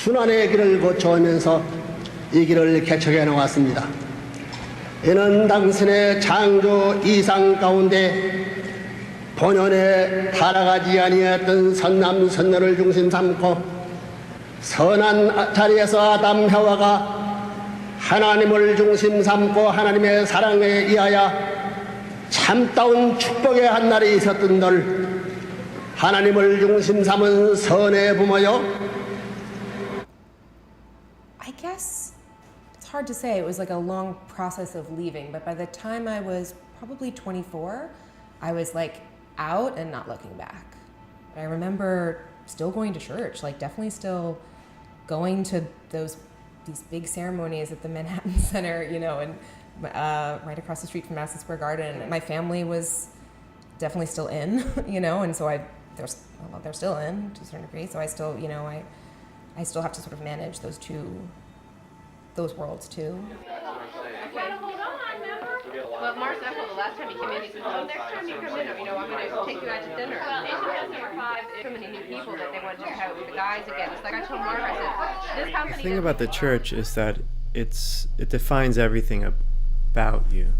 순환의 길을 거쳐오면서 이 길을 개척해 나왔습니다. 이는 당신의 창조 이상 가운데 본연에 타락하지 아니했던 선남 선녀를 중심 삼고 선한 자리에서 아담 해와가 하나님을 중심 삼고 하나님의 사랑에 의하여 참다운 축복의 한 날이 있었던 널 하나님을 중심 삼은 선의 부모여. I guess it's hard to say. It was like a long process of leaving, but by the time I was probably 24, I was like out and not looking back. I remember still going to church, like definitely still going to these big ceremonies at the Manhattan Center, you know, and right across the street from Madison Square Garden. My family was definitely still in, you know, and so they're still in to a certain degree. So I still, you know, I still have to sort of manage those worlds too. Well, Marcel, the last time he came in, he said, "Oh, next time you come in, you know, I'm going to take you out to dinner." Well, it has number 5. So many new people that they want to just have with the guys again. It's like I told Mark, I said, "This company." The thing about the church is that it defines everything about you,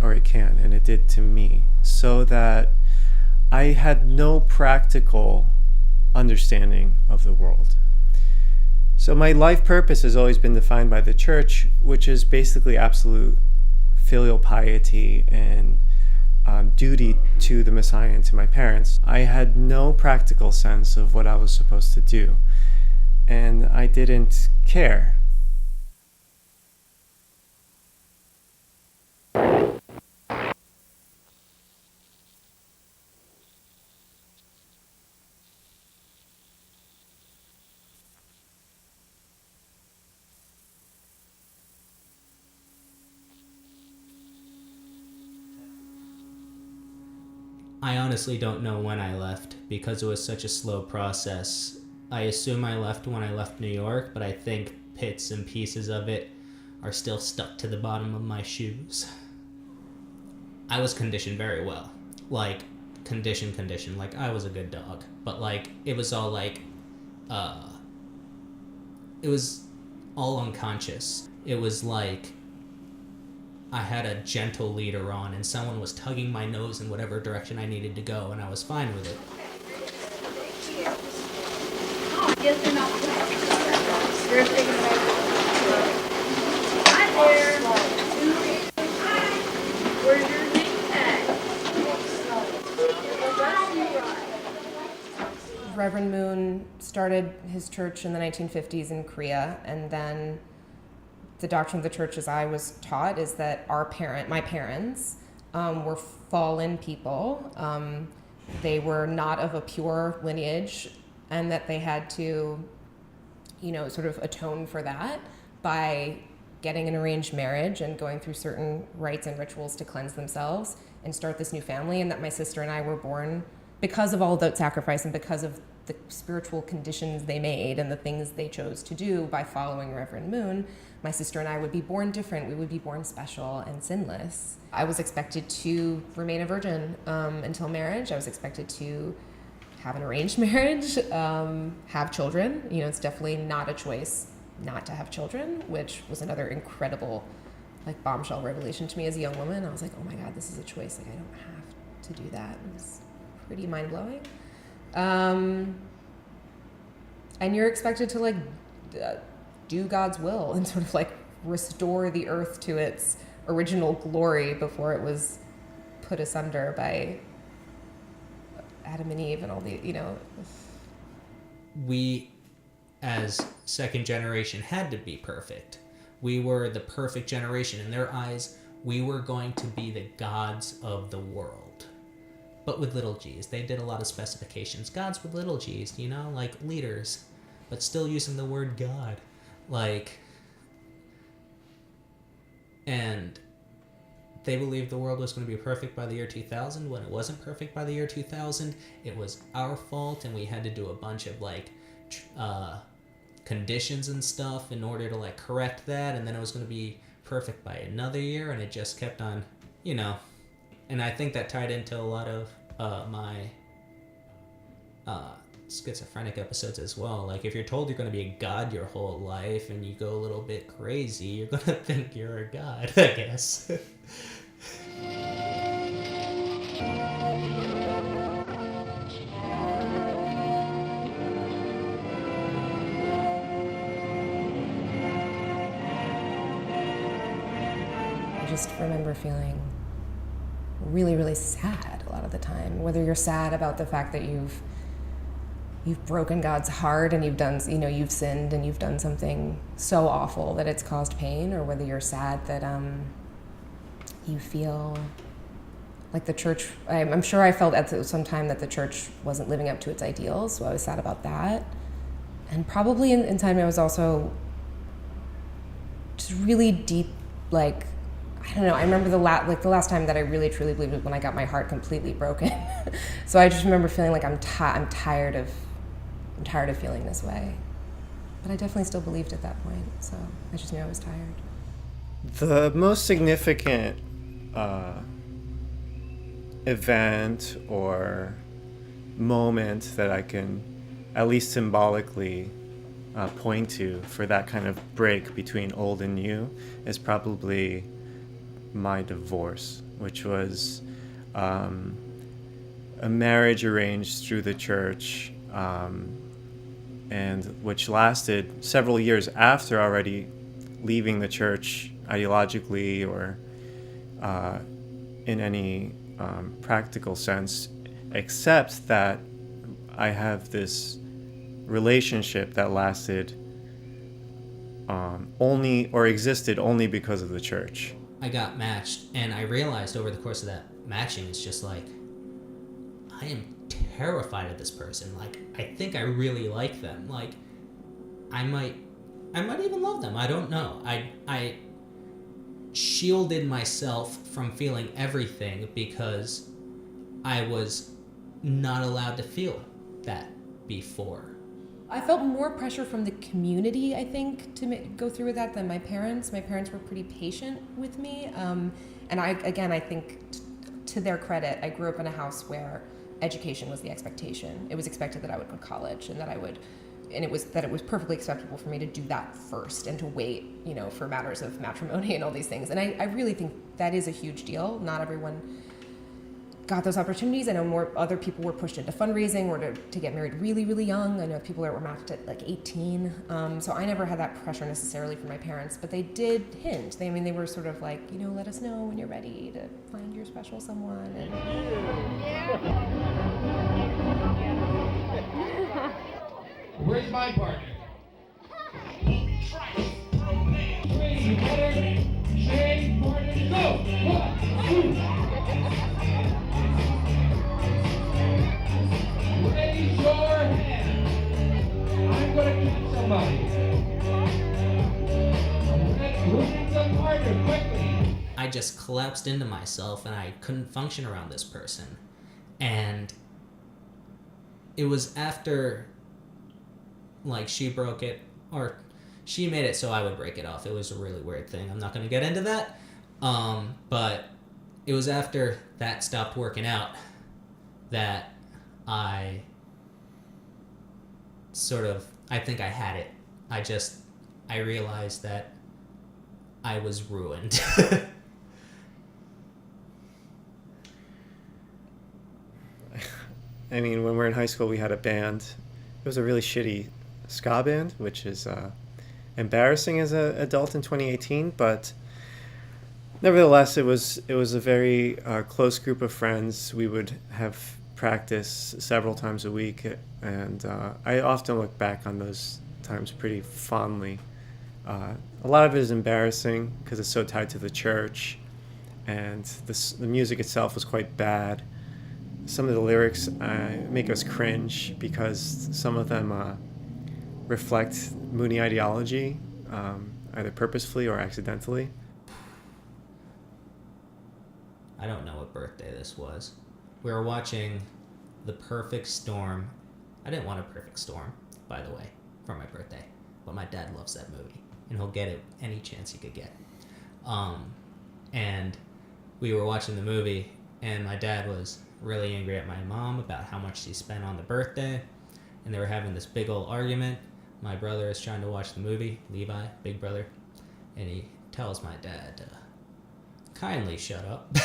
or it can, and it did to me, so that I had no practical understanding of the world. So my life purpose has always been defined by the church, which is basically absolute filial piety and duty to the Messiah and to my parents. I had no practical sense of what I was supposed to do, and I didn't care. I honestly don't know when I left because it was such a slow process. I assume I left when I left New York, but I think bits and pieces of it are still stuck to the bottom of my shoes. I was conditioned very well. Like, conditioned, like I was a good dog. But like, it was all like, it was all unconscious. It was like, I had a gentle leader on and someone was tugging my nose in whatever direction I needed to go, and I was fine with it. Yes, they're not. They're taking away. Hi there. Hi. Where's your name tag? Reverend Moon started his church in the 1950s in Korea, and then the doctrine of the church, as I was taught, is that my parents, were fallen people. They were not of a pure lineage, and that they had to, you know, sort of atone for that by getting an arranged marriage and going through certain rites and rituals to cleanse themselves and start this new family, and that my sister and I were born because of all of that sacrifice and because of the spiritual conditions they made and the things they chose to do by following Reverend Moon. My sister and I would be born different. We would be born special and sinless. I was expected to remain a virgin until marriage. I was expected to have an arranged marriage, have children. You know, it's definitely not a choice not to have children, which was another incredible, like, bombshell revelation to me as a young woman. I was like, oh my God, this is a choice. Like, I don't have to do that. It was pretty mind-blowing. And you're expected to, like, do God's will and sort of like restore the earth to its original glory before it was put asunder by Adam and Eve and all the, you know. We, as second generation, had to be perfect. We were the perfect generation. In their eyes, we were going to be the gods of the world. But with little g's. They did a lot of specifications. Gods with little g's, you know, like leaders, but still using the word God. Like, and they believed the world was going to be perfect by the year 2000. When it wasn't perfect by the year 2000, it was our fault, and we had to do a bunch of, like, conditions and stuff in order to, like, correct that, and then it was going to be perfect by another year, and it just kept on, you know. And I think that tied into a lot of my schizophrenic episodes as well. Like, if you're told you're going to be a god your whole life and you go a little bit crazy, you're going to think you're a god, I guess. I just remember feeling really, really sad a lot of the time. Whether you're sad about the fact that you've broken God's heart and you've sinned and you've done something so awful that it's caused pain, or whether you're sad that you feel like the church. I'm sure I felt at some time that the church wasn't living up to its ideals, so I was sad about that. And probably in time I was also just really deep, like, I don't know. I remember the last time that I really truly believed was when I got my heart completely broken. So I just remember feeling like I'm tired of feeling this way. But I definitely still believed at that point. So I just knew I was tired. The most significant event or moment that I can at least symbolically point to for that kind of break between old and new is probably my divorce, which was a marriage arranged through the church, and which lasted several years after already leaving the church ideologically or in any practical sense, except that I have this relationship that lasted only, or existed only because of the church. I got matched, and I realized over the course of that matching, it's just like, I am terrified of this person. Like, I think I really like them. Like, I might even love them. I don't know. I shielded myself from feeling everything because I was not allowed to feel that before. I felt more pressure from the community, I think, to go through with that than my parents. My parents were pretty patient with me. And I think to their credit, I grew up in a house where education was the expectation. It was expected that I would go to college and it was perfectly acceptable for me to do that first and to wait, for matters of matrimony and all these things. And I really think that is a huge deal. Not everyone got those opportunities. I know more other people were pushed into fundraising or to get married really, really young. I know people that were matched at like 18. So I never had that pressure necessarily from my parents, but they did hint. They were sort of like, let us know when you're ready to find your special someone. And where's my partner? Crazy partner, shade partner, go! 1, 2. Raise your hand. I'm gonna catch somebody. Who needs a partner? Quickly. I just collapsed into myself and I couldn't function around this person. And it was after, like, she broke it, or she made it so I would break it off. It was a really weird thing. I'm not going to get into that. But it was after that stopped working out that I think I had it. I realized that I was ruined. I mean, when we were in high school, we had a band. It was a really shitty ska band, which is embarrassing as an adult in 2018, but nevertheless, it was a very close group of friends. We would have practice several times a week, and I often look back on those times pretty fondly. A lot of it is embarrassing because it's so tied to the church, and the music itself was quite bad. Some of the lyrics make us cringe because some of them reflect Mooney ideology, either purposefully or accidentally. I don't know what birthday this was. We were watching The Perfect Storm. I didn't want A Perfect Storm, by the way, for my birthday. But my dad loves that movie, and he'll get it any chance he could get. And we were watching the movie, and my dad was really angry at my mom about how much she spent on the birthday. and they were having this big old argument. My brother is trying to watch the movie, Levi, big brother, and he tells my dad, kindly shut up.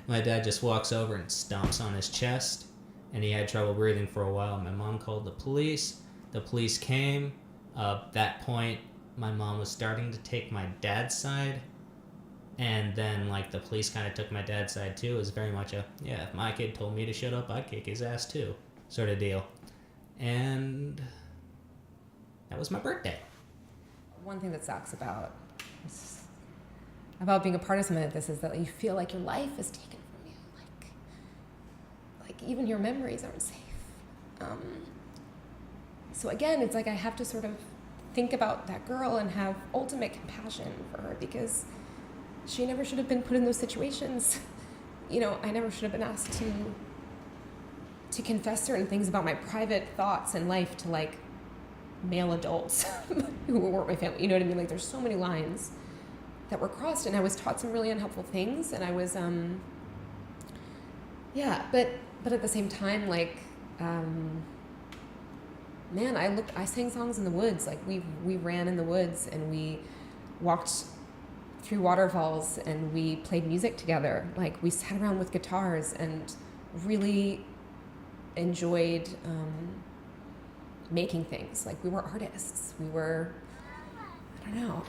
My dad just walks over and stomps on his chest, and he had trouble breathing for a while. My mom called the police. The police came. At that point, my mom was starting to take my dad's side, and then like the police kind of took my dad's side too. It was very much a, yeah, if my kid told me to shut up, I'd kick his ass too, sort of deal. And that was my birthday. One thing that sucks about being a part of something like this is that you feel like your life is taken from you. Like even your memories aren't safe. So again, it's like I have to sort of think about that girl and have ultimate compassion for her, because she never should have been put in those situations. You know, I never should have been asked to confess certain things about my private thoughts and life to like male adults who weren't my family. You know what I mean? Like there's so many lines that were crossed, and I was taught some really unhelpful things, and I was but at the same time, like man, I sang songs in the woods. Like we ran in the woods, and we walked through waterfalls, and we played music together. Like we sat around with guitars and really enjoyed making things. Like we were artists. We were, I don't know.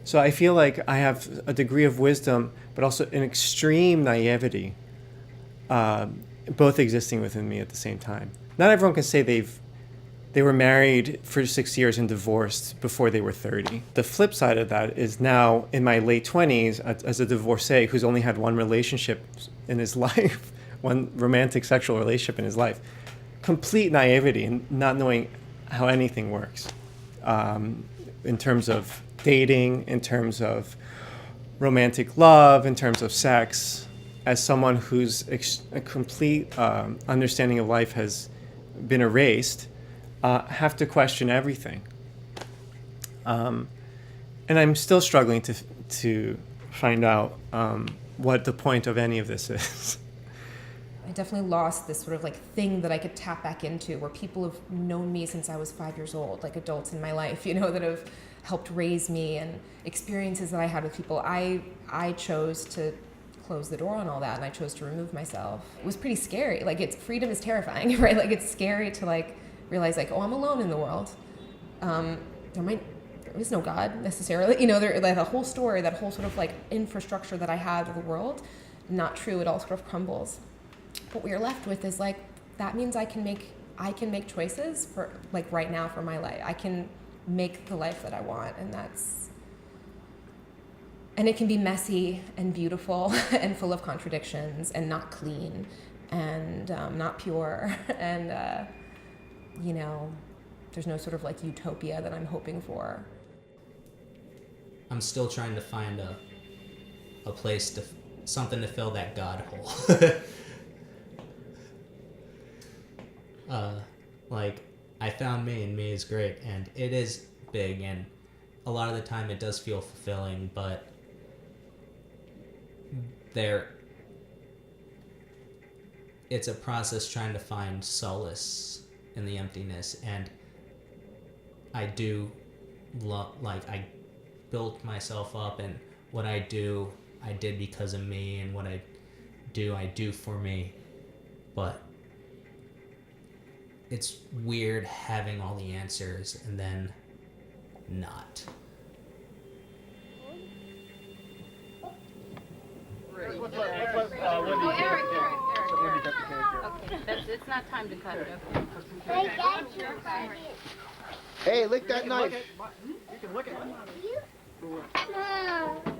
So I feel like I have a degree of wisdom, but also an extreme naivety, both existing within me at the same time. Not everyone can say they were married for 6 years and divorced before they were 30. The flip side of that is now in my late 20s as a divorcee who's only had one relationship in his life, one romantic sexual relationship in his life. Complete naivety and not knowing how anything works in terms of dating, in terms of romantic love, in terms of sex. As someone whose a complete understanding of life has been erased, have to question everything. And I'm still struggling to find out what the point of any of this is. I definitely lost this sort of like thing that I could tap back into, where people have known me since I was 5 years old, like adults in my life, you know, that have helped raise me, and experiences that I had with people. I chose to close the door on all that, and I chose to remove myself. It was pretty scary. Like freedom is terrifying, right? Like it's scary to like realize like, oh, I'm alone in the world. There is no God necessarily, you know, the whole story, that whole sort of like infrastructure that I had of the world, not true. It all sort of crumbles. What we are left with is like, that means I can make choices for like right now for my life. I can make the life that I want, and it can be messy and beautiful and full of contradictions and not clean and not pure and you know, there's no sort of like utopia that I'm hoping for. I'm still trying to find a place something to fill that God hole. Like I found me, and me is great, and it is big, and a lot of the time it does feel fulfilling, but it's a process trying to find solace in the emptiness. And I do I built myself up, and what I do, I did because of me, and what I do for me, but it's weird having all the answers and then not. Eric. Okay, it's not time to cut it. Okay. Hey, lick that knife. You can look at it.